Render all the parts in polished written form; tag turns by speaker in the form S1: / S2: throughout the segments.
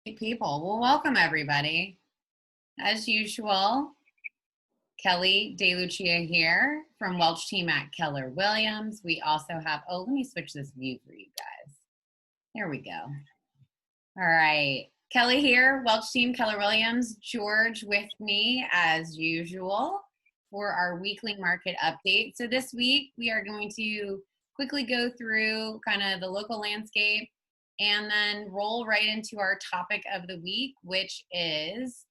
S1: People. Well, welcome everybody. As usual, Kelly DeLucia here from Welch Team at Keller Williams. We also have, let me switch this view for you guys. There we go. All right. Kelly here, Welch Team, Keller Williams. George with me as usual for our weekly market update. So this week we are going to quickly go through kind of the local landscape and then roll right into our topic of the week, which is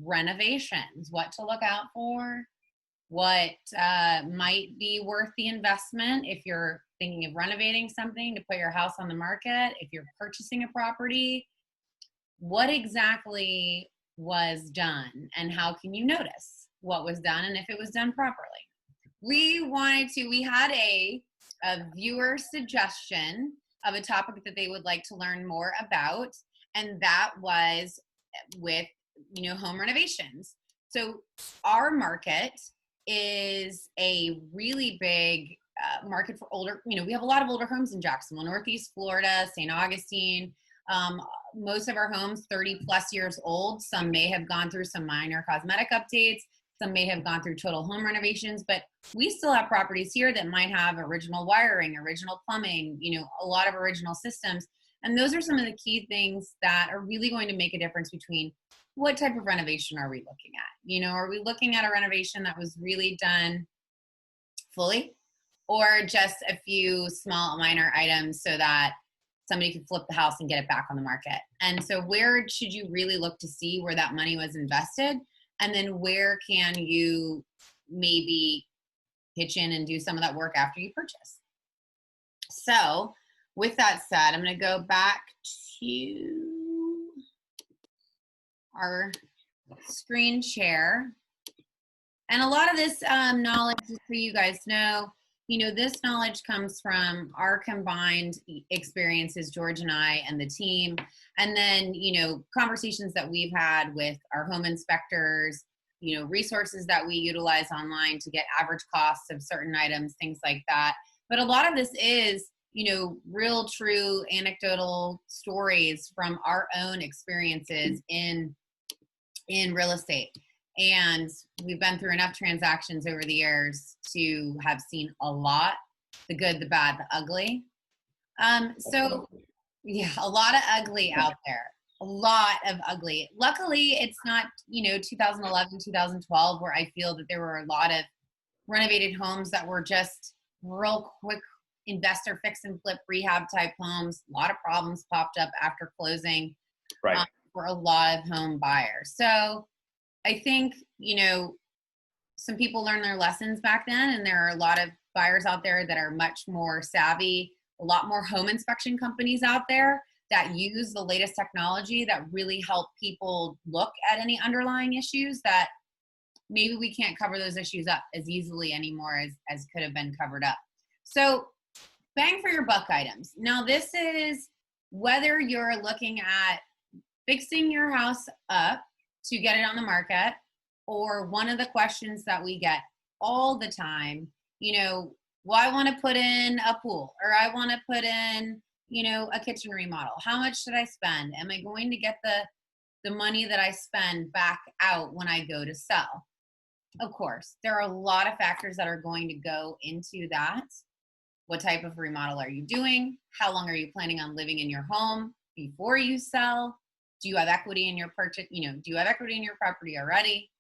S1: renovations, what to look out for, what might be worth the investment if you're thinking of renovating something to put your house on the market, if you're purchasing a property, what exactly was done and how can you notice what was done and if it was done properly. We had a viewer suggestion of a topic that they would like to learn more about, and that was with home renovations. So our market is a really big market for older, we have a lot of older homes in Jacksonville, Northeast Florida, St. Augustine. Most of our homes 30 plus years old. Some may have gone through some minor cosmetic updates. Some may have gone through total home renovations, but we still have properties here that might have original wiring, original plumbing, a lot of original systems. And those are some of the key things that are really going to make a difference between what type of renovation are we looking at? Are we looking at a renovation that was really done fully or just a few small minor items so that somebody could flip the house and get it back on the market? And so where should you really look to see where that money was invested? And then where can you maybe pitch in and do some of that work after you purchase? So with that said, I'm going to go back to our screen share. And a lot of this knowledge, just so you guys know, this knowledge comes from our combined experiences, George and I and the team, and then, conversations that we've had with our home inspectors, resources that we utilize online to get average costs of certain items, things like that. But a lot of this is, real, true anecdotal stories from our own experiences in real estate. And we've been through enough transactions over the years to have seen a lot, the good, the bad, the ugly. So yeah, a lot of ugly out there, a lot of ugly. Luckily, it's not, 2011, 2012, where I feel that there were a lot of renovated homes that were just real quick investor fix and flip rehab type homes. A lot of problems popped up after closing for a lot of home buyers. So I think, some people learned their lessons back then, and there are a lot of buyers out there that are much more savvy, a lot more home inspection companies out there that use the latest technology that really help people look at any underlying issues that maybe we can't cover those issues up as easily anymore as could have been covered up. So bang for your buck items. Now this is whether you're looking at fixing your house up to get it on the market, or one of the questions that we get all the time, well, I want to put in a pool, or I want to put in, a kitchen remodel. How much should I spend? Am I going to get the money that I spend back out when I go to sell? Of course, there are a lot of factors that are going to go into that. What type of remodel are you doing? How long are you planning on living in your home before you sell? Do you have equity in your purchase? Do you have equity in your property already?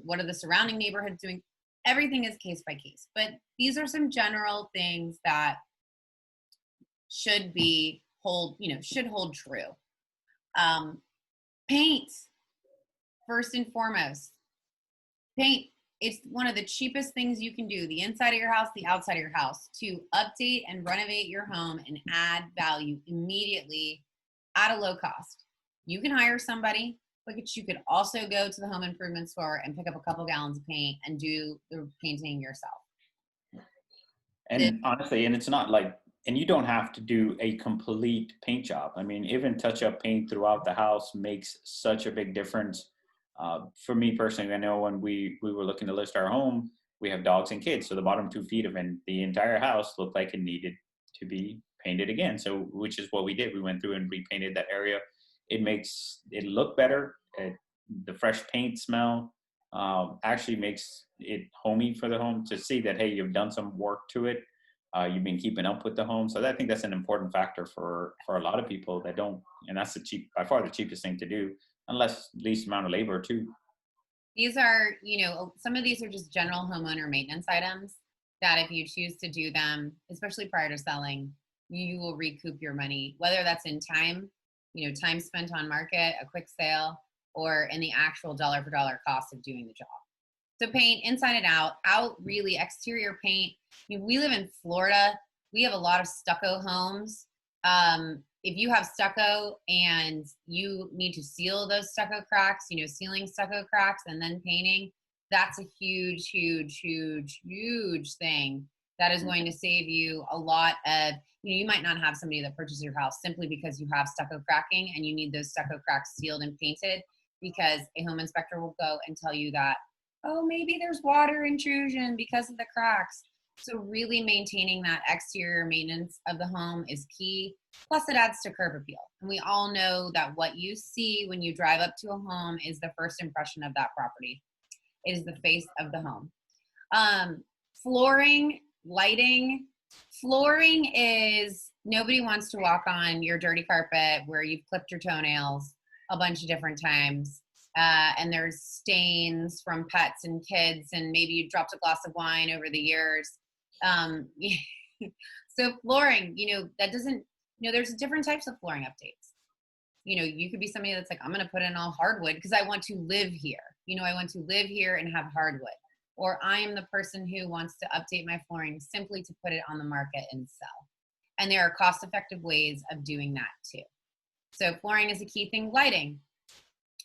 S1: What are the surrounding neighborhoods doing? Everything is case by case, but these are some general things that should hold true. Paint, first and foremost. Paint, it's one of the cheapest things you can do, the inside of your house, the outside of your house, to update and renovate your home and add value immediately at a low cost. You can hire somebody, but you could also go to the home improvement store and pick up a couple gallons of paint and do the painting yourself.
S2: And honestly, and it's not like, and you don't have to do a complete paint job. I mean, even touch-up paint throughout the house makes such a big difference. For me personally, I know when we were looking to list our home, we have dogs and kids, so the bottom 2 feet of the entire house looked like it needed to be painted again. So, which is what we did. We went through and repainted that area. it makes it look better. The fresh paint smell actually makes it homey for the home to see that, hey, you've done some work to it. You've been keeping up with the home. So I think that's an important factor for a lot of people that don't, and that's by far the cheapest thing to do, unless least amount of labor too.
S1: These are, some of these are just general homeowner maintenance items that if you choose to do them, especially prior to selling, you will recoup your money, whether that's in time, time spent on market, a quick sale, or in the actual dollar for dollar cost of doing the job. So paint inside and out really exterior paint. We live in Florida. We have a lot of stucco homes. If you have stucco and you need to seal those stucco cracks, sealing stucco cracks and then painting, that's a huge, huge, huge, huge thing that is going to save you a lot of, you might not have somebody that purchases your house simply because you have stucco cracking and you need those stucco cracks sealed and painted, because a home inspector will go and tell you that, oh, maybe there's water intrusion because of the cracks. So really maintaining that exterior maintenance of the home is key. Plus it adds to curb appeal. And we all know that what you see when you drive up to a home is the first impression of that property. It is the face of the home. Flooring, lighting. Flooring is, nobody wants to walk on your dirty carpet where you've clipped your toenails a bunch of different times. And there's stains from pets and kids, and maybe you dropped a glass of wine over the years. So flooring, that doesn't, there's different types of flooring updates. You could be somebody that's like, I'm going to put in all hardwood because I want to live here. I want to live here and have hardwood. Or I am the person who wants to update my flooring simply to put it on the market and sell. And there are cost-effective ways of doing that too. So flooring is a key thing. Lighting.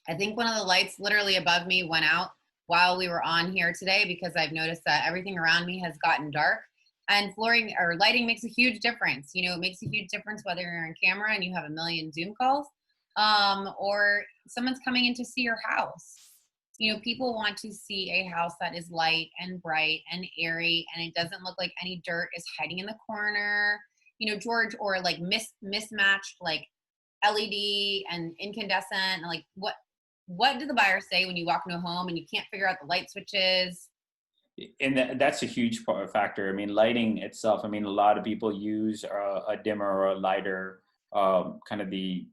S1: I think one of the lights literally above me went out while we were on here today because I've noticed that everything around me has gotten dark. And flooring or lighting makes a huge difference. It makes a huge difference whether you're on camera and you have a million Zoom calls, or someone's coming in to see your house. People want to see a house that is light and bright and airy, and it doesn't look like any dirt is hiding in the corner, George, or like mismatched like LED and incandescent, and like what do the buyers say when you walk into a home and you can't figure out the light switches?
S2: And that's a huge factor. I mean, lighting itself, a lot of people use a dimmer or a lighter, kind of the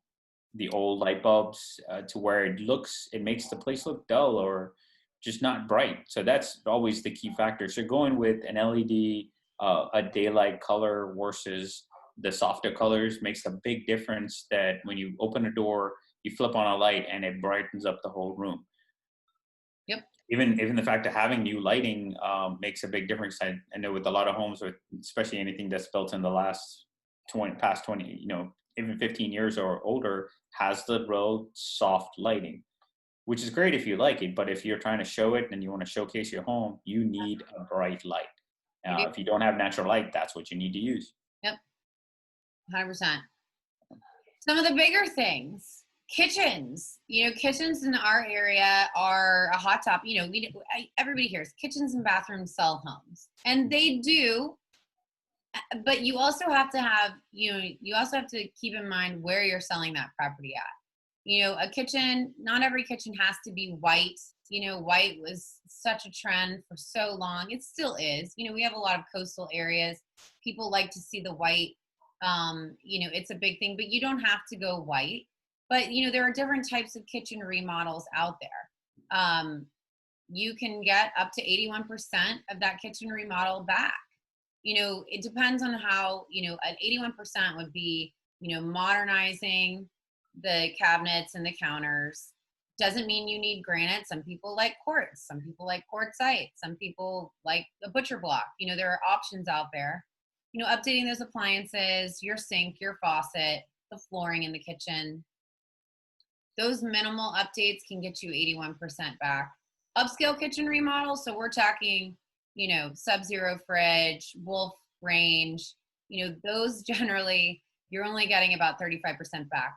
S2: old light bulbs, to where it makes the place look dull or just not bright. So that's always the key factor. So going with an LED, a daylight color versus the softer colors makes a big difference, that when you open a door, you flip on a light and it brightens up the whole room.
S1: Yep.
S2: Even the fact of having new lighting makes a big difference. I know with a lot of homes, especially anything that's built in the last past 20, even 15 years or older, has the real soft lighting, which is great if you like it. But if you're trying to show it and you want to showcase your home, you need a bright light. If you don't have natural light, that's what you need to use.
S1: Yep. 100%. Some of the bigger things, kitchens. Kitchens in our area are a hot topic. Everybody hears kitchens and bathrooms sell homes, and they do. But you also have to have, you also have to keep in mind where you're selling that property at. A kitchen, not every kitchen has to be white. White was such a trend for so long. It still is. We have a lot of coastal areas. People like to see the white. It's a big thing, but you don't have to go white. But, there are different types of kitchen remodels out there. You can get up to 81% of that kitchen remodel back. It depends on how, at 81% would be, modernizing the cabinets and the counters. Doesn't mean you need granite. Some people like quartz. Some people like quartzite. Some people like a butcher block. There are options out there. Updating those appliances, your sink, your faucet, the flooring in the kitchen. Those minimal updates can get you 81% back. Upscale kitchen remodels, so we're talking, Sub-Zero fridge, Wolf range, those generally, you're only getting about 35% back.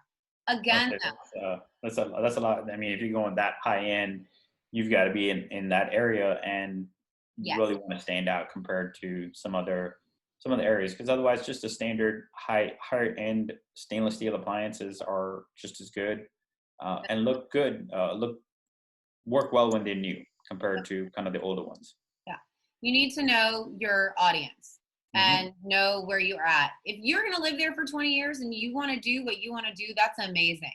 S1: Again,
S2: okay, that's a lot. If you're going that high end, you've got to be in that area and
S1: yes,
S2: really want to stand out compared to some other some of the areas, because otherwise just the standard higher end stainless steel appliances are just as good, and look good, work well when they're new compared to kind of the older ones.
S1: Yeah. You need to know your audience
S2: Mm-hmm.
S1: and know where you're at. If you're going to live there for 20 years and you want to do what you want to do, that's amazing.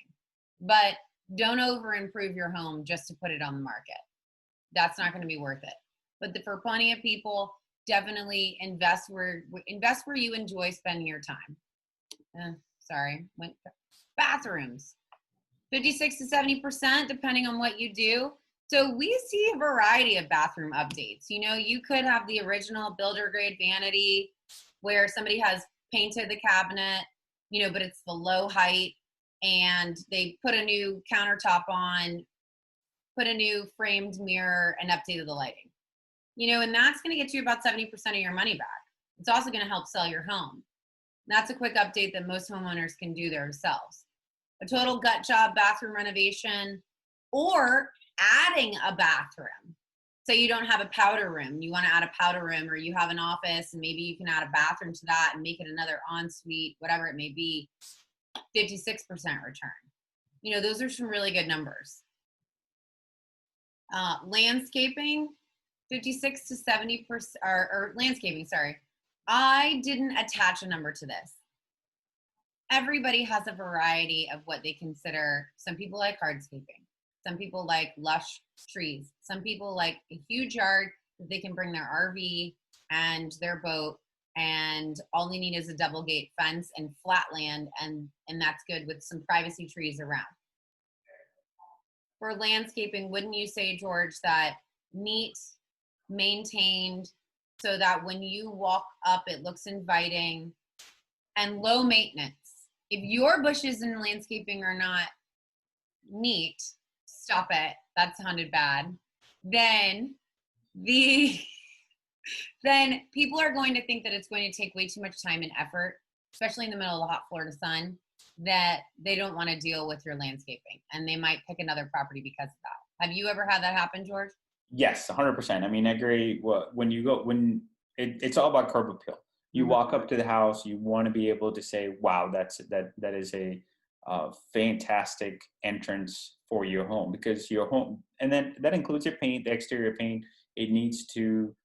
S1: But don't over improve your home just to put it on the market. That's not going to be worth it. But for plenty of people, definitely invest where you enjoy spending your time. Bathrooms, 56 to 70%, depending on what you do. So we see a variety of bathroom updates. You know, you could have the original builder grade vanity where somebody has painted the cabinet, you know, but it's the low height and they put a new countertop on, put a new framed mirror and updated the lighting. You know, and that's going to get you about 70% of your money back. It's also going to help sell your home. That's a quick update that most homeowners can do themselves. A total gut job bathroom renovation, or adding a bathroom. So you don't have a powder room, you want to add a powder room, or you have an office and maybe you can add a bathroom to that and make it another ensuite, whatever it may be, 56% return. You know, those are some really good numbers. Landscaping, 56 to 70%, or landscaping, sorry. I didn't attach a number to this. Everybody has a variety of what they consider. Some people like hardscaping. Some people like lush trees. Some people like a huge yard that they can bring their RV and their boat, and all they need is a double gate fence and flat land, and that's good with some privacy trees around. For landscaping, wouldn't you say, George, that neat, maintained, so that when you walk up, it looks inviting, and low maintenance? If your bushes in landscaping are not neat, stop it. That sounded bad. Then then people are going to think that it's going to take way too much time and effort, especially in the middle of the hot Florida sun, that they don't want to deal with your landscaping, and they might pick another property because of that. Have you ever had that happen, George?
S2: Yes, 100%. I mean, I agree. It's all about curb appeal. You walk up to the house, you want to be able to say, "Wow, that is a fantastic entrance for your home," because your home, and then that includes your paint, the exterior paint. It needs to,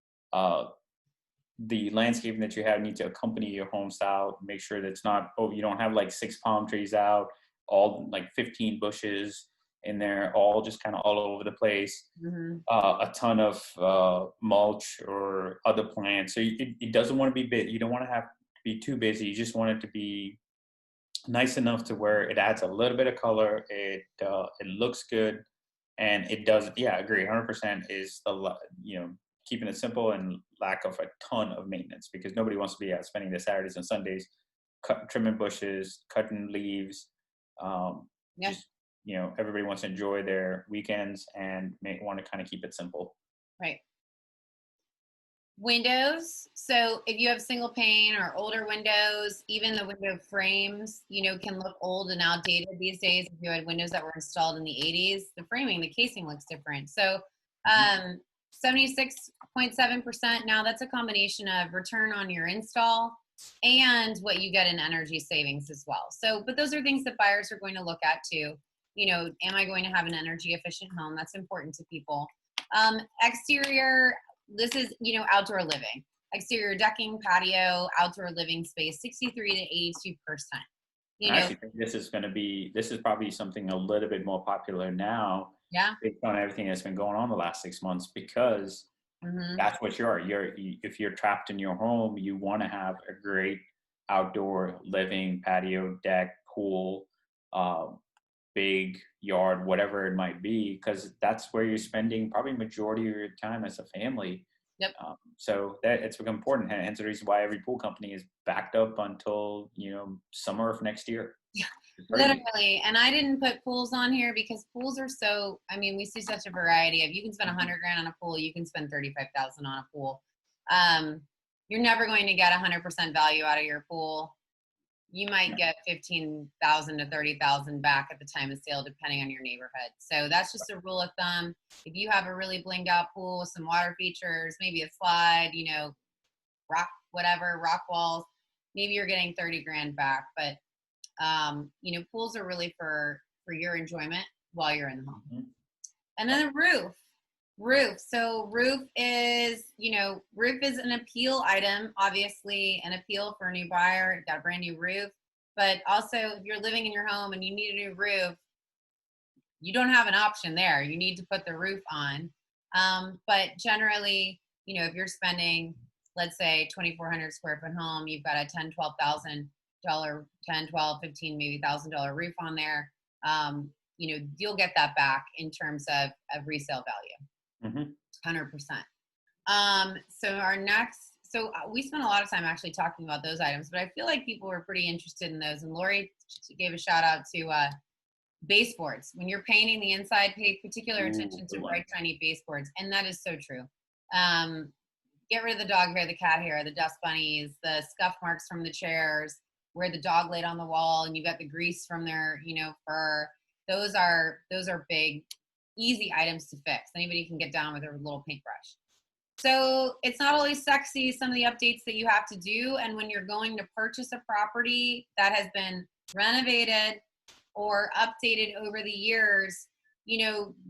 S2: the landscaping that you have needs to accompany your home style. Make sure that it's not, oh, you don't have like 6 palm trees out, all like 15 bushes in there, all just kind of all over the place. A ton of mulch or other plants. So it doesn't want to be big. You don't want to have to be too busy. You just want it to be nice enough to where it adds a little bit of color. It looks good, and it does. Yeah, I agree. 100% is keeping it simple and lack of a ton of maintenance, because nobody wants to be out spending their Saturdays and Sundays trimming bushes, cutting leaves.
S1: Yeah.
S2: Just, everybody wants to enjoy their weekends and may want to kind of keep it simple.
S1: Right. Windows. So if you have single pane or older windows, even the window frames, can look old and outdated these days. If you had windows that were installed in the 80s, the framing, the casing looks different. So 76.7%. Now that's a combination of return on your install and what you get in energy savings as well. So, but those are things that buyers are going to look at too. Am I going to have an energy efficient home? That's important to people. Exterior, this is, outdoor living. Exterior decking, patio, outdoor living space, 63 to 82%.
S2: I actually think this is probably something a little bit more popular now.
S1: Yeah.
S2: Based on everything that's been going on the last 6 months, because that's what if you're trapped in your home, you want to have a great outdoor living, patio, deck, pool, big yard, whatever it might be, because that's where you're spending probably majority of your time as a family.
S1: Yep.
S2: So that it's important. Hence the reason why every pool company is backed up until summer of next year.
S1: Yeah, literally. And I didn't put pools on here because pools are so. I mean, we see such a variety of. You can spend $100,000 on a pool. You can spend $35,000 on a pool. You're never going to get 100% value out of your pool. You might get 15,000 to 30,000 back at the time of sale, depending on your neighborhood. So that's just a rule of thumb. If you have a really blinged out pool with some water features, maybe a slide, rock whatever, rock walls, maybe you're getting 30 grand back. But, pools are really for your enjoyment while you're in the home.
S2: Mhm.
S1: And then the roof. So roof is an appeal item, obviously an appeal for a new buyer, got a brand new roof. But also if you're living in your home and you need a new roof, you don't have an option there. You need to put the roof on. But generally, if you're spending, let's say 2,400 square foot home, you've got a $10, $12,000, 10, 12, 15, maybe $1,000 roof on there. You'll get that back in terms of resale value. 100%. So we spent a lot of time actually talking about those items, but I feel like people were pretty interested in those. And Lori gave a shout out to baseboards. When you're painting the inside, pay particular attention to bright, shiny baseboards. And that is so true. Get rid of the dog hair, the cat hair, the dust bunnies, the scuff marks from the chairs, where the dog laid on the wall and you got the grease from their, fur. Those are big, easy items to fix. Anybody can get down with a little paintbrush. So it's not always sexy, some of the updates that you have to do. And when you're going to purchase a property that has been renovated or updated over the years,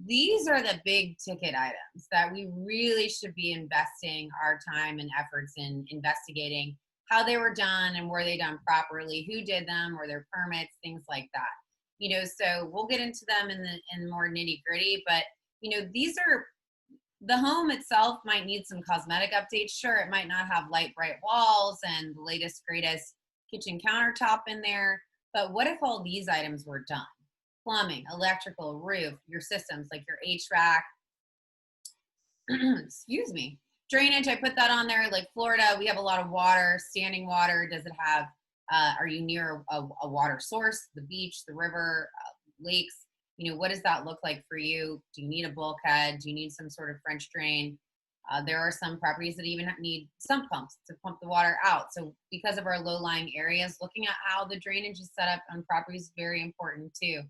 S1: these are the big ticket items that we really should be investing our time and efforts in investigating how they were done and were they done properly, who did them, or their permits, things like that. So we'll get into them in more nitty gritty, but the home itself might need some cosmetic updates. Sure, it might not have light, bright walls and the latest, greatest kitchen countertop in there, but what if all these items were done? Plumbing, electrical, roof, your systems like your HVAC, excuse me, drainage, I put that on there. Like Florida, we have a lot of water, standing water. Does it have, are you near a water source, the beach, the river, lakes? What does that look like for you? Do you need a bulkhead? Do you need some sort of French drain? There are some properties that even need sump pumps to pump the water out. So because of our low-lying areas, looking at how the drainage is set up on properties is very important too,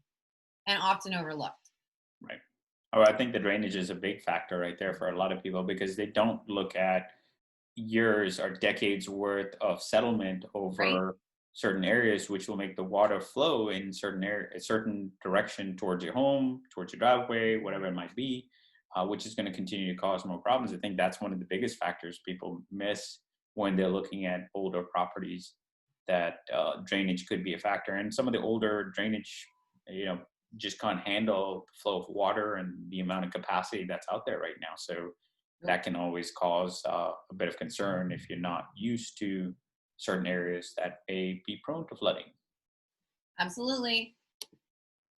S1: and often overlooked.
S2: Right. Oh, I think the drainage is a big factor right there for a lot of people because they don't look at years or decades worth of settlement over certain areas, which will make the water flow in a certain direction towards your home, towards your driveway, whatever it might be, which is going to continue to cause more problems. I think that's one of the biggest factors people miss when they're looking at older properties, that drainage could be a factor. And some of the older drainage, just can't handle the flow of water and the amount of capacity that's out there right now. So that can always cause a bit of concern if you're not used to certain areas that may be prone to flooding.
S1: Absolutely.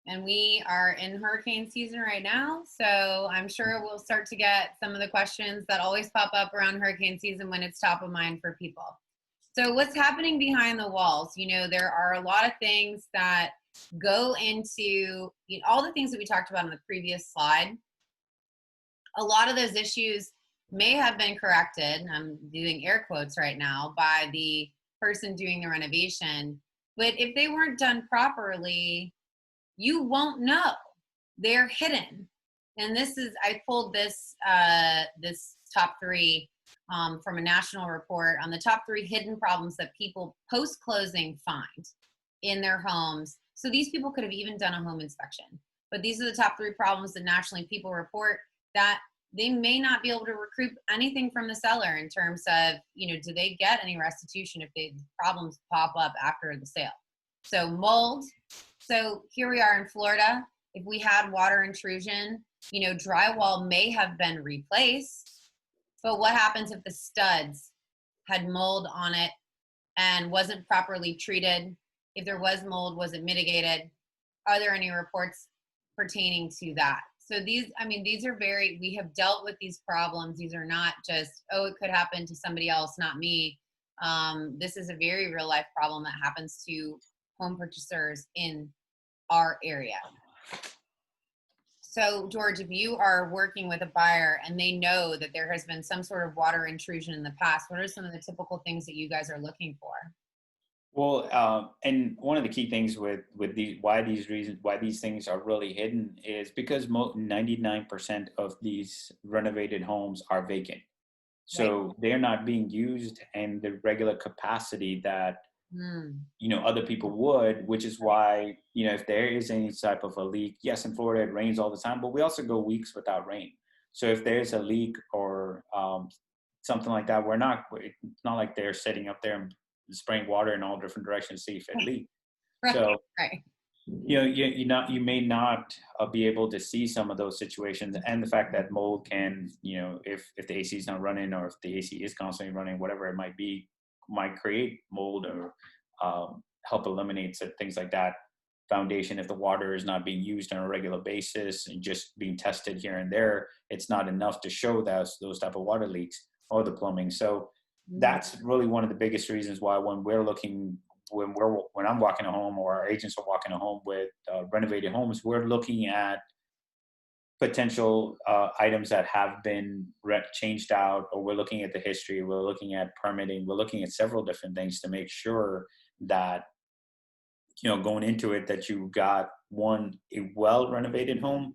S1: And we are in hurricane season right now, so I'm sure we'll start to get some of the questions that always pop up around hurricane season when it's top of mind for people. So what's happening behind the walls? There are a lot of things that go into all the things that we talked about in the previous slide. A lot of those issues may have been corrected, I'm doing air quotes right now, by the person doing the renovation. But if they weren't done properly, you won't know. They're hidden. And I pulled this top 3 from a national report on the top 3 hidden problems that people post-closing find in their homes. So these people could have even done a home inspection. But these are the top 3 problems that nationally people report that they may not be able to recoup anything from the seller in terms of, do they get any restitution if the problems pop up after the sale? So mold. So here we are in Florida. If we had water intrusion, drywall may have been replaced, but what happens if the studs had mold on it and wasn't properly treated? If there was mold, was it mitigated? Are there any reports pertaining to that? So these are we have dealt with these problems. These are not just, it could happen to somebody else, not me. This is a very real life problem that happens to home purchasers in our area. So George, if you are working with a buyer and they know that there has been some sort of water intrusion in the past, what are some of the typical things that you guys are looking for?
S2: Well, and one of the key things with why these things are really hidden is because 99% of these renovated homes are vacant.
S1: Right.
S2: So they're not being used in the regular capacity that,
S1: Mm.
S2: other people would, which is why, if there is any type of a leak, yes, in Florida it rains all the time, but we also go weeks without rain. So if there's a leak or something like that, it's not like they're sitting up there and spraying water in all different directions to see if it leaks.
S1: Right.
S2: So
S1: Right.
S2: you may not be able to see some of those situations, and the fact that mold can, if the AC is not running, or if the AC is constantly running, whatever it might be, might create mold, or help eliminate things like that. Foundation, if the water is not being used on a regular basis and just being tested here and there, it's not enough to show those type of water leaks, or the plumbing. So
S1: Mm.
S2: that's really one of the biggest reasons why, when I'm walking a home, or our agents are walking a home with renovated homes, we're looking at potential items that have been changed out, or we're looking at the history, we're looking at permitting, we're looking at several different things to make sure that, going into it, that you got a well renovated home,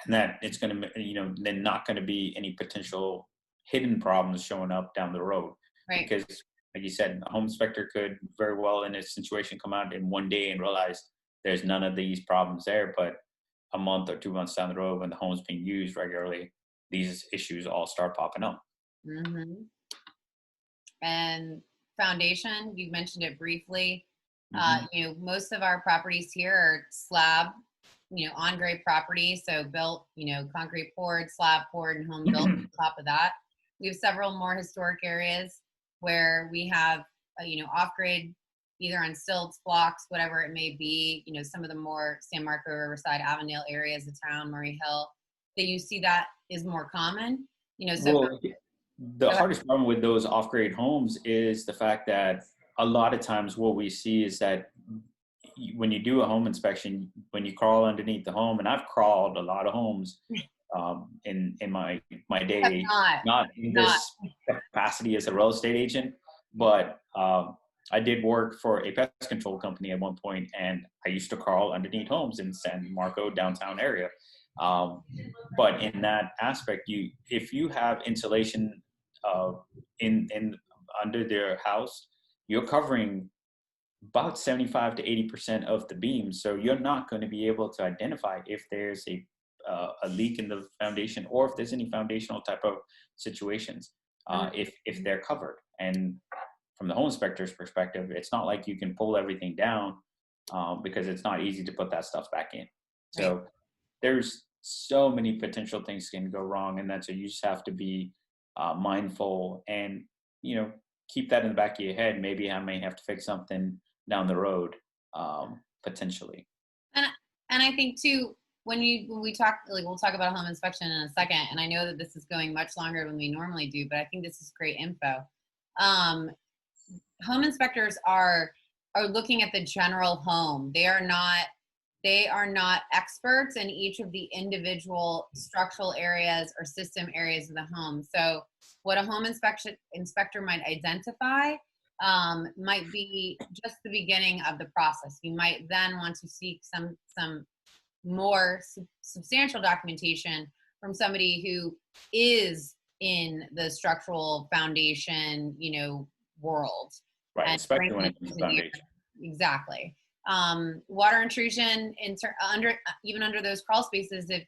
S2: and that it's going to, then not going to be any potential hidden problems showing up down the road.
S1: Right.
S2: Because, like you said, a home inspector could very well, in a situation, come out in one day and realize there's none of these problems there, but a month or 2 months down the road, when the home's being used regularly, these issues all start popping up.
S1: Mm-hmm. And foundation, you mentioned it briefly.
S2: Hmm.
S1: Most of our properties here are slab, on grade property. So built, concrete poured, slab poured, and home built on top of that. We have several more historic areas where we have, off grade, either on stilts, blocks, whatever it may be. Some of the more San Marco, Riverside, Avondale areas of town, Murray Hill, that you see that is more common. So
S2: Well, the
S1: go ahead.
S2: hardest problem with those off-grade homes is the fact that a lot of times what we see is that when you do a home inspection, when you crawl underneath the home, and I've crawled a lot of homes in my
S1: Have
S2: day,
S1: not,
S2: not in
S1: not.
S2: this capacity as a real estate agent, but I did work for a pest control company at one point, and I used to crawl underneath homes in San Marco downtown area. Um, but in that aspect, if you have insulation uh, in under their house, you're covering about 75 to 80% of the beams. So you're not going to be able to identify if there's a leak in the foundation, or if there's any foundational type of situations,
S1: Mm.
S2: if they're covered. And from the home inspector's perspective, it's not like you can pull everything down, because it's not easy to put that stuff back in.
S1: Right.
S2: So there's so many potential things can go wrong, and that's, so you just have to be mindful, and keep that in the back of your head. Maybe I may have to fix something down the road, potentially.
S1: And I think too, when we talk, like, we'll talk about home inspection in a second, and I know that this is going much longer than we normally do, but I think this is great info. Um, Home inspectors are looking at the general home. They are not experts in each of the individual structural areas or system areas of the home. So what a home inspector might identify might be just the beginning of the process. You might then want to seek some more substantial documentation from somebody who is in the structural foundation, world,
S2: Right,
S1: and
S2: especially
S1: bring
S2: when
S1: an
S2: it comes to
S1: engineer.
S2: foundation.
S1: Exactly. Water intrusion under even under those crawl spaces, if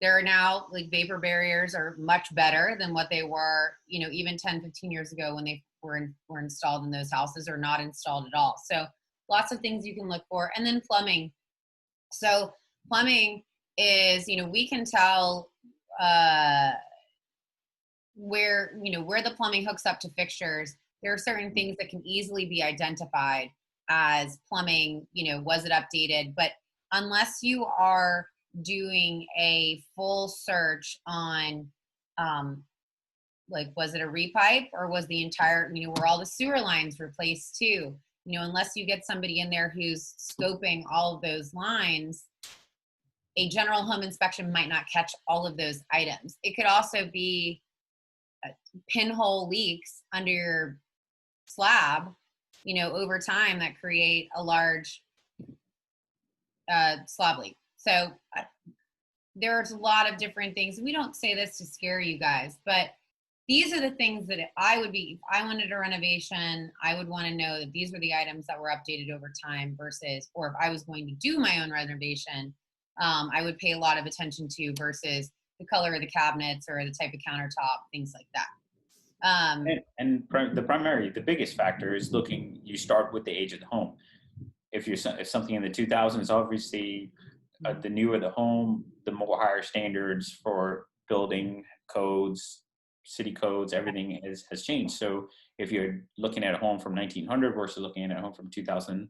S1: there are now, like, vapor barriers are much better than what they were, even 10, 15 years ago when they were installed in those houses, or not installed at all. So lots of things you can look for. And then plumbing. So plumbing is, we can tell uh, where the plumbing hooks up to fixtures. There are certain things that can easily be identified as plumbing. Was it updated? But unless you are doing a full search on, like, was it a repipe, or was the entire, were all the sewer lines replaced too? Unless you get somebody in there who's scoping all of those lines, a general home inspection might not catch all of those items. It could also be pinhole leaks under your slab, over time, that create a large slab leak. So there's a lot of different things. We don't say this to scare you guys, but these are the things that I would be, if I wanted a renovation, I would want to know that these were the items that were updated over time versus, or if I was going to do my own renovation, I would pay a lot of attention to versus the color of the cabinets or the type of countertop, things like that.
S2: The biggest factor is looking, you start with the age of the home. If something in the 2000s, obviously, the newer the home, the more higher standards for building codes, city codes, everything has changed. So if you're looking at a home from 1900 versus looking at a home from 2000,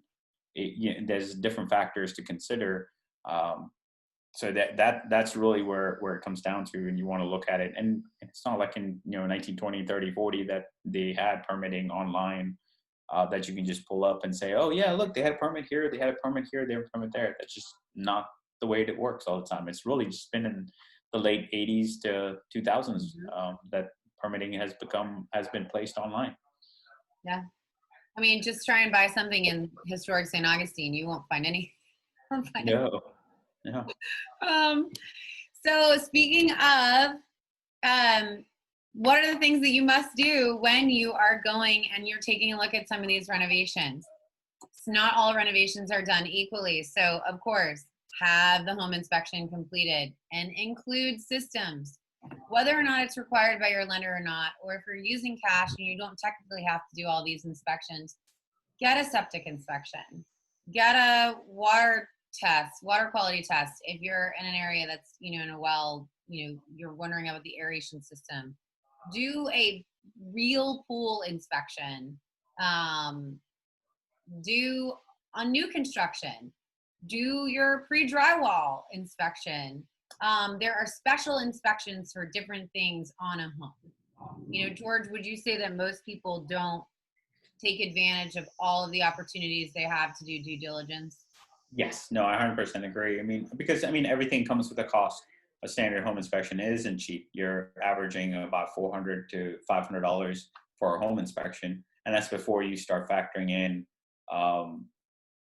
S2: there's different factors to consider. So that's really where it comes down to, and you want to look at it. And it's not like in 1920, 30, 40 that they had permitting online that you can just pull up and say, oh yeah, look, they had a permit here, they had a permit here, they had a permit there. That's just not the way it works all the time. It's really just been in the late 80s to 2000s that permitting has been placed online.
S1: Yeah. I mean, just try and buy something in historic St. Augustine. You won't find any.
S2: No.
S1: So speaking of, what are the things that you must do when you are going and you're taking a look at some of these renovations? Not all renovations are done equally. So of course, have the home inspection completed and include systems, whether or not it's required by your lender or not, or if you're using cash and you don't technically have to do all these inspections, get a septic inspection, get a water quality test. If you're in an area that's, in a well, you're wondering about the aeration system, do a real pool inspection. Do on new construction, do your pre-drywall inspection. There are special inspections for different things on a home. George, would you say that most people don't take advantage of all of the opportunities they have to do due diligence?
S2: Yes, no, I 100% agree. Because everything comes with a cost. A standard home inspection isn't cheap. You're averaging about $400 to $500 for a home inspection, and that's before you start factoring in,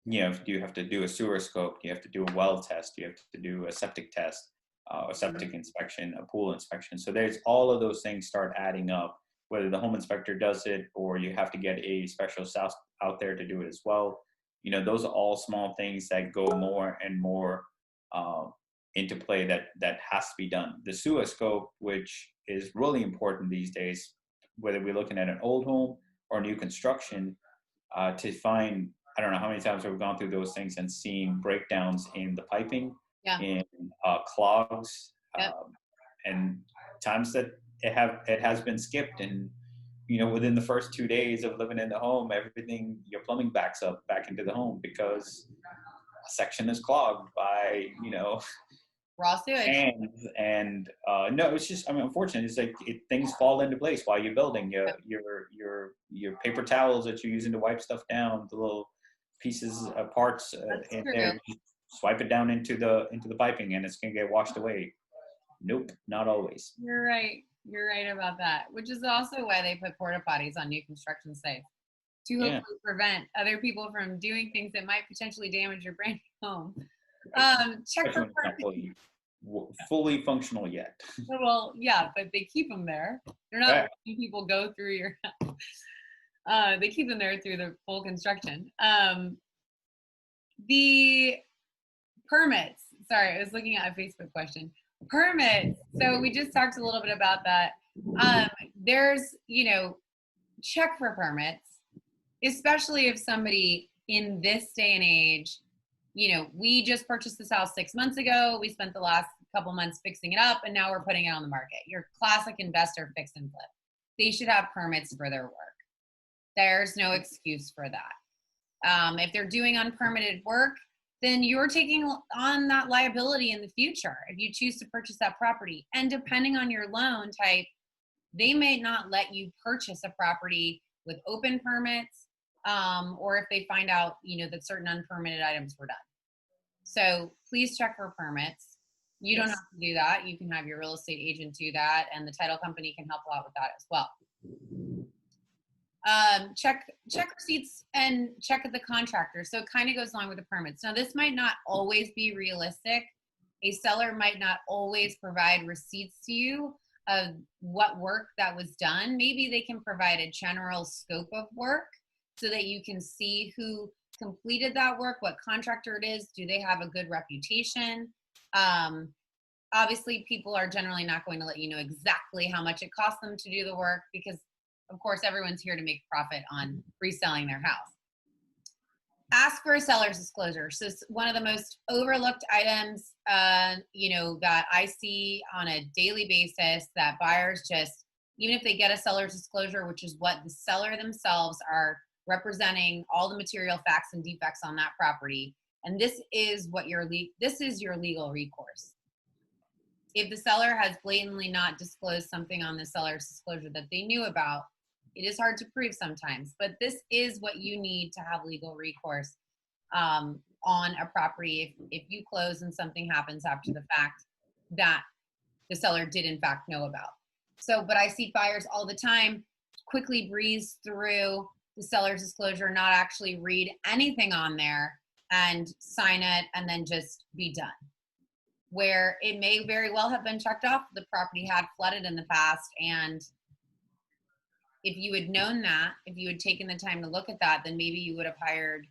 S2: you have to do a sewer scope, you have to do a well test, you have to do a septic test, a septic inspection, a pool inspection. So there's all of those things start adding up, whether the home inspector does it or you have to get a specialist out there to do it as well. Those are all small things that go more and more into play that has to be done. The sewer scope, which is really important these days, whether we're looking at an old home or new construction, to find, I don't know how many times we've gone through those things and seen breakdowns in the piping, in clogs, and times that it has been skipped. And within the first 2 days of living in the home, your plumbing backs up back into the home because a section is clogged by,
S1: raw sewage.
S2: And no, it's just, unfortunately, it's like things fall into place while you're building. Your paper towels that you're using to wipe stuff down, the little pieces of parts in there, swipe it down into the piping, and it's gonna get washed away. Nope, not always.
S1: You're right. You're right about that, which is also why they put porta potties on new construction sites to hopefully prevent other people from doing things that might potentially damage your brand new home. Check for
S2: fully functional yet.
S1: Well, yeah, but they keep them there. They're not letting people go through your. They keep them there through the full construction. The permits. Sorry, I was looking at a Facebook question. Permits. So we just talked a little bit about that. There's, check for permits, especially if somebody in this day and age, we just purchased this house 6 months ago. We spent the last couple months fixing it up, and now we're putting it on the market. Your classic investor fix and flip. They should have permits for their work. There's no excuse for that. If they're doing unpermitted work, then you're taking on that liability in the future if you choose to purchase that property. And depending on your loan type, they may not let you purchase a property with open permits, or if they find out, that certain unpermitted items were done. So please check for permits. You don't have to do that. You can have your real estate agent do that, and the title company can help out with that as well. Check receipts and check with the contractor. So it kind of goes along with the permits. Now, this might not always be realistic. A seller might not always provide receipts to you of what work that was done. Maybe they can provide a general scope of work so that you can see who completed that work, what contractor it is, do they have a good reputation. Obviously, people are generally not going to let you know exactly how much it costs them to do the work because, of course, everyone's here to make profit on reselling their house. Ask for a seller's disclosure. So it's one of the most overlooked items, that I see on a daily basis that buyers just, even if they get a seller's disclosure, which is what the seller themselves are representing all the material facts and defects on that property. And this is what your legal recourse. If the seller has blatantly not disclosed something on the seller's disclosure that they knew about, it is hard to prove sometimes, but this is what you need to have legal recourse on a property if you close and something happens after the fact that the seller did in fact know about. So, but I see buyers all the time quickly breeze through the seller's disclosure, not actually read anything on there and sign it and then just be done. Where it may very well have been checked off, the property had flooded in the past, and if you had known that, if you had taken the time to look at that, then maybe you would have hired,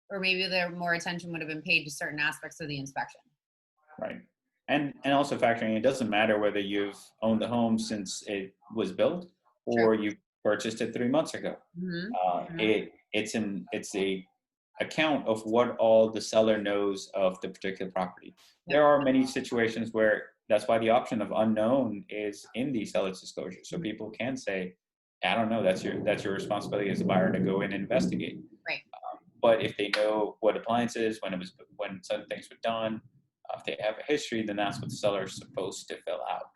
S1: or maybe there more attention would have been paid to certain aspects of the inspection.
S2: Right. And also factoring, it doesn't matter whether you've owned the home since it was built or you purchased it 3 months ago. It's a account of what all the seller knows of the particular property. There are many situations where that's why the option of unknown is in the seller's disclosure. So people can say, I don't know, that's your responsibility as a buyer to go in and investigate.
S1: Right.
S2: But if they know what appliances, when certain things were done, if they have a history, then that's what the seller is supposed to fill out.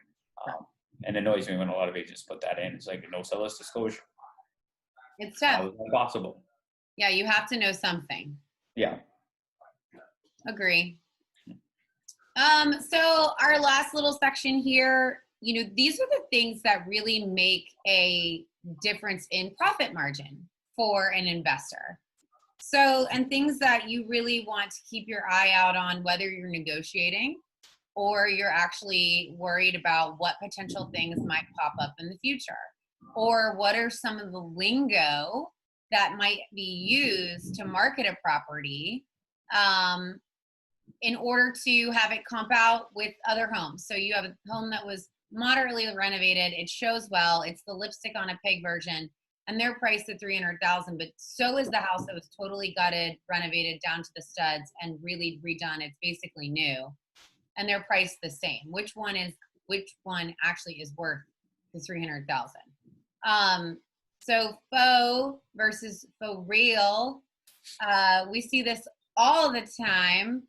S2: And it annoys me when a lot of agents put that in. It's like no seller's disclosure.
S1: It's tough.
S2: How is that possible?
S1: Yeah, you have to know something.
S2: Yeah.
S1: Agree. So our last little section here, these are the things that really make a difference in profit margin for an investor. So, and things that you really want to keep your eye out on, whether you're negotiating or you're actually worried about what potential things might pop up in the future, or what are some of the lingo that might be used to market a property in order to have it comp out with other homes. So you have a home that was moderately renovated, it shows well, it's the lipstick on a pig version, and they're priced at $300,000, but so is the house that was totally gutted, renovated down to the studs, and really redone. It's basically new, and they're priced the same. Which one actually is worth the $300,000? So faux versus faux real. We see this all the time.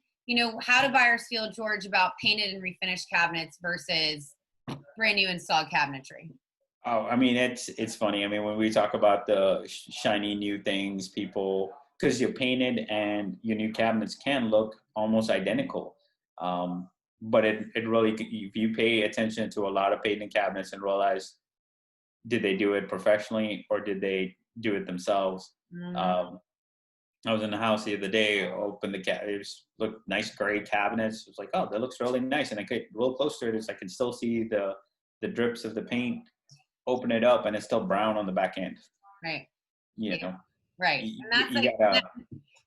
S1: How do buyers feel, George, about painted and refinished cabinets versus brand new installed cabinetry?
S2: Oh, I mean, it's funny. I mean, when we talk about the shiny new things, because you're painted and your new cabinets can look almost identical. But it really, if you pay attention to a lot of painted cabinets and realize, did they do it professionally or did they do it themselves? I was in the house the other day, opened it looked nice gray cabinets. It was like, oh, that looks really nice. And I get a little closer to it, I can still see the drips of the paint. Open it up and it's still brown on the back end.
S1: Right.
S2: Right.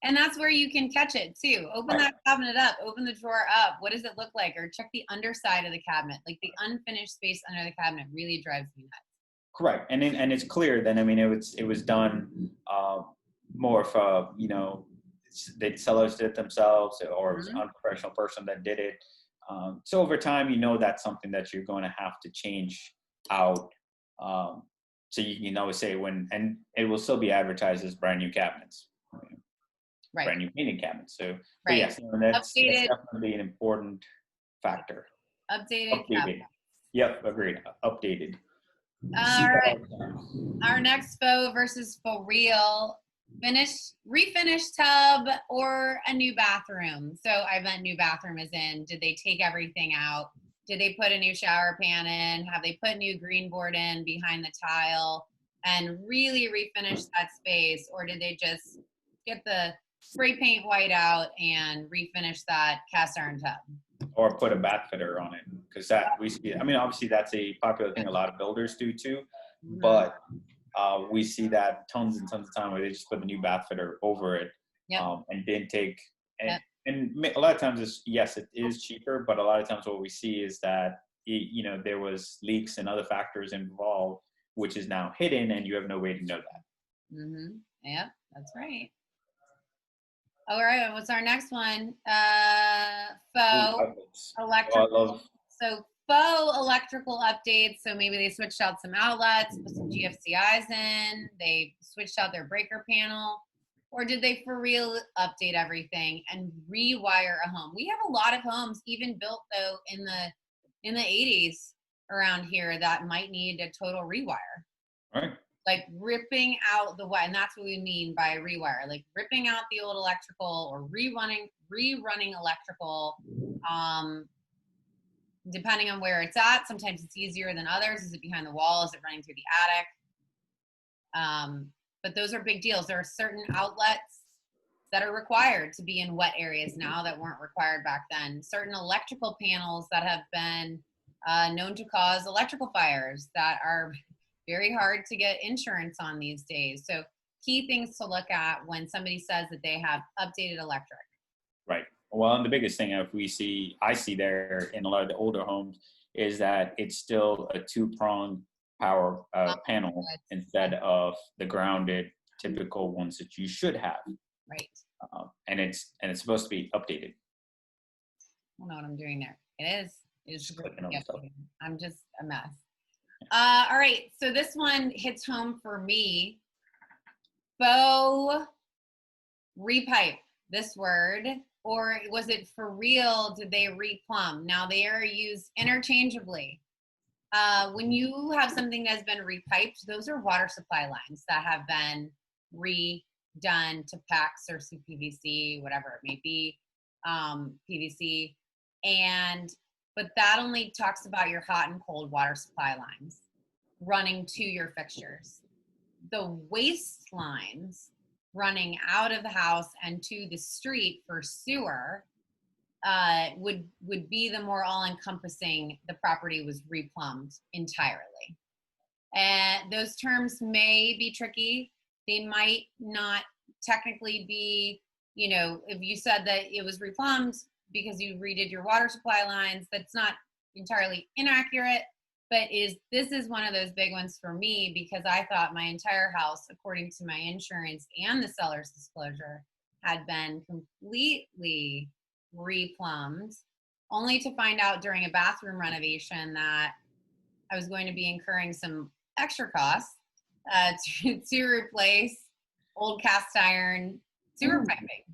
S1: And that's where you can catch it too. Open that cabinet up, open the drawer up. What does it look like? Or check the underside of the cabinet. Like the unfinished space under the cabinet really drives me nuts.
S2: Correct. And it's clear then, I mean, it was done more of the sellers did it themselves or it was an unprofessional person that did it. So over time, that's something that you're going to have to change out. So you can always say and it will still be advertised as brand new cabinets, brand new painted cabinets. So yes, that's definitely an important factor.
S1: Updated.
S2: Yep, agreed. Updated.
S1: All right. Our next faux versus faux real. Refinished tub or a new bathroom. So I meant new bathroom as in, did they take everything out? Did they put a new shower pan in? Have they put new green board in behind the tile and really refinish that space? Or did they just get the spray paint white out and refinish that cast iron tub?
S2: or put a bath fitter on it, because that we see. I mean, obviously that's a popular thing a lot of builders do too,
S1: Mhm.
S2: but we see that tons and tons of time where they just put a new bath fitter over it,
S1: Yep.
S2: and didn't take and
S1: Yep.
S2: a lot of times it's, yes, it is cheaper, but a lot of times what we see is that there was leaks and other factors involved, which is now hidden, and you have no way to know that.
S1: Yep. That's right. All right. What's our next one?
S2: Ooh,
S1: Faux
S2: outlets. Oh, I
S1: electrical.
S2: love.
S1: So faux electrical updates. So maybe they switched out some outlets, put some GFCIs in. They switched out their breaker panel, or did they for real update everything and rewire a home? We have a lot of homes, even built though in the 80s around here, that might need a total rewire.
S2: Right.
S1: Like ripping out the wire, and that's what we mean by rewire, like ripping out the old electrical or rerunning electrical, um depending on where it's at. Sometimes it's easier than others. Is it behind the wall? Is it running through the attic? But those are big deals. There are certain outlets that are required to be in wet areas now that weren't required back then. Certain electrical panels that have been known to cause electrical fires that are very hard to get insurance on these days. So key things to look at when somebody says that they have updated electric.
S2: Right. Well, and the biggest thing I see there in a lot of the older homes is that it's still a two-prong power panel instead of the grounded typical ones that you should have.
S1: Right.
S2: And it's supposed to be updated.
S1: I don't know what I'm doing there. It is. It's
S2: Just clicking on stuff.
S1: I'm just a mess. All right. So this one hits home for me. Faux repipe, this word, or was it for real? Did they replumb? Now they are used interchangeably. When you have something that's been repiped, those are water supply lines that have been redone to PEX or CPVC, whatever it may be, PVC. But that only talks about your hot and cold water supply lines running to your fixtures. The waste lines running out of the house and to the street for sewer would be the more all-encompassing. The property was replumbed entirely, and those terms may be tricky. They might not technically be, if you said that it was replumbed because you redid your water supply lines, that's not entirely inaccurate. But this is one of those big ones for me, because I thought my entire house, according to my insurance and the seller's disclosure, had been completely replumbed, only to find out during a bathroom renovation that I was going to be incurring some extra costs to replace old cast iron sewer piping.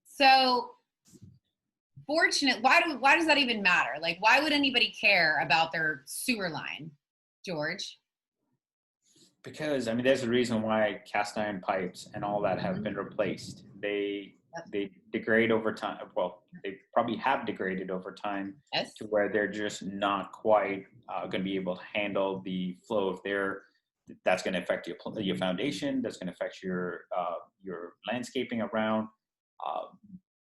S1: So fortunate. Why does that even matter? Like, why would anybody care about their sewer line, George?
S2: Because I mean, there's a reason why cast iron pipes and all that have been replaced. They degrade over time. Well, they probably have degraded over time.
S1: Yes.
S2: To where they're just not quite going to be able to handle the flow of that's going to affect your foundation. That's going to affect your landscaping around.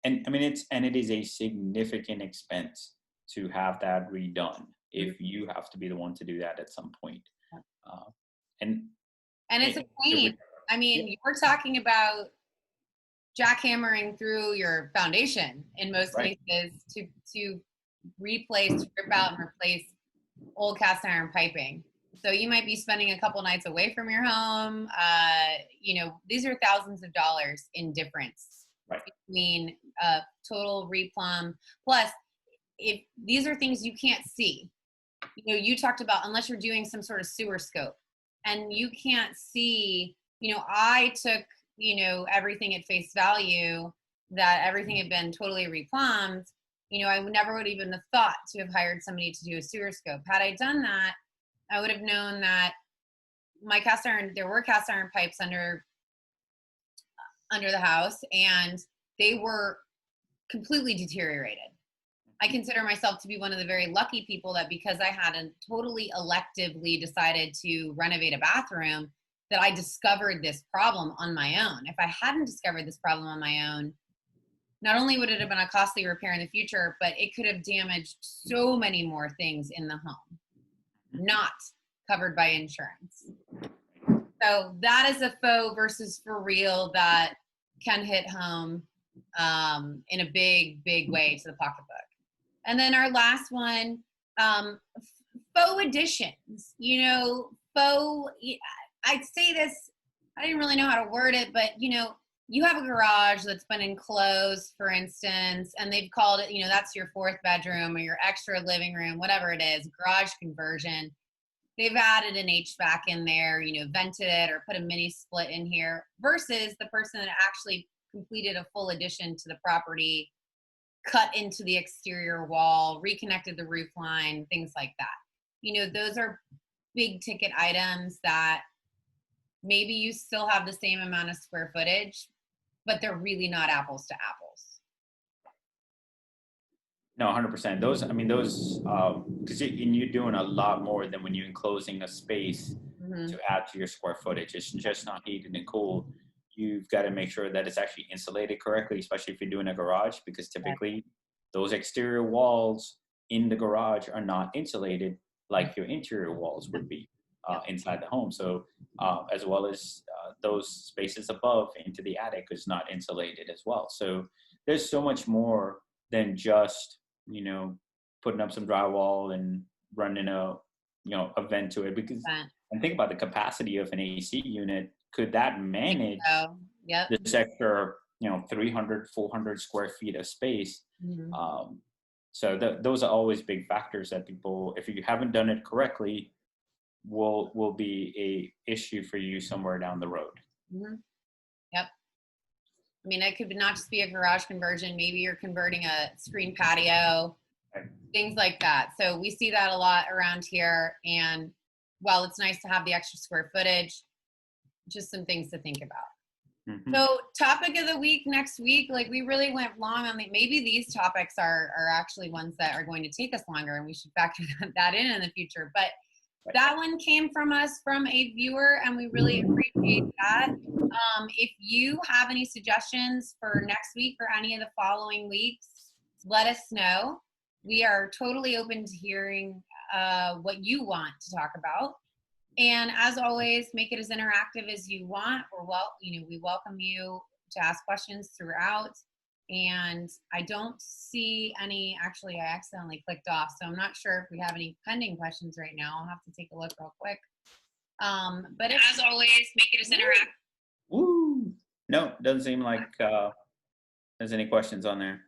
S2: And I mean, it is a significant expense to have that redone if you have to be the one to do that at some point. And
S1: it's a pain. I mean, you're talking about jackhammering through your foundation in most cases to replace, rip out and replace old cast iron piping. So you might be spending a couple nights away from your home. These are thousands of dollars in difference between total replumb. Plus, if these are things you can't see, you talked about, unless you're doing some sort of sewer scope and you can't see, I took, everything at face value that everything had been totally replumbed. I never would even have thought to have hired somebody to do a sewer scope. Had I done that, I would have known that there were cast iron pipes under the house, and they were completely deteriorated. I consider myself to be one of the very lucky people that, because I hadn't totally electively decided to renovate a bathroom, that I discovered this problem on my own. If I hadn't discovered this problem on my own, not only would it have been a costly repair in the future, but it could have damaged so many more things in the home, not covered by insurance. So that is a faux versus for real that can hit home in a big, big way to the pocketbook. And then our last one, faux additions. You know, faux, I'd say this, I didn't really know how to word it, but you know, you have a garage that's been enclosed, for instance, and they've called it, you know, that's your fourth bedroom or your extra living room, whatever it is, garage conversion. They've added an HVAC in there, you know, vented it or put a mini split in here versus the person that actually completed a full addition to the property, cut into the exterior wall, reconnected the roof line, things like that. You know, those are big ticket items that maybe you still have the same amount of square footage, but they're really not apples to apples.
S2: No, 100%. Those, I mean, those, because you're doing a lot more than when you're enclosing a space to add to your square footage. It's just not heated and cooled. You've got to make sure that it's actually insulated correctly, especially if you're doing a garage, because typically those exterior walls in the garage are not insulated like your interior walls would be inside the home. So, as well as those spaces above into the attic is not insulated as well. So there's so much more than just, you know, putting up some drywall and running a, you know, a vent to it, because and think about the capacity of an AC unit. Could that manage this extra, you know, 300, 400 square feet of space? So those are always big factors that people, if you haven't done it correctly, will be a issue for you somewhere down the road.
S1: Yep. I mean, it could not just be a garage conversion. Maybe you're converting a screen patio, things like that. So we see that a lot around here. And while it's nice to have the extra square footage, just some things to think about. So topic of the week next week, like we really went long on maybe these topics are actually ones that are going to take us longer and we should factor that in the future. But that one came from us from a viewer and we really appreciate that. If you have any suggestions for next week or any of the following weeks, let us know. We are totally open to hearing what you want to talk about. And as always, make it as interactive as you want. We welcome you to ask questions throughout. And I don't see any, actually, I accidentally clicked off. So I'm not sure if we have any pending questions right now. I'll have to take a look real quick. But as always, make it as interactive.
S2: Woo! No, doesn't seem like there's any questions on there.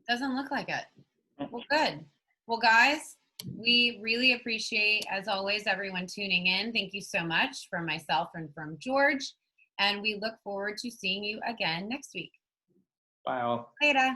S1: Doesn't look like it. Well, good. Well, guys, we really appreciate, as always, everyone tuning in. Thank you so much from myself and from George. And we look forward to seeing you again next week.
S2: Bye all.
S1: Later.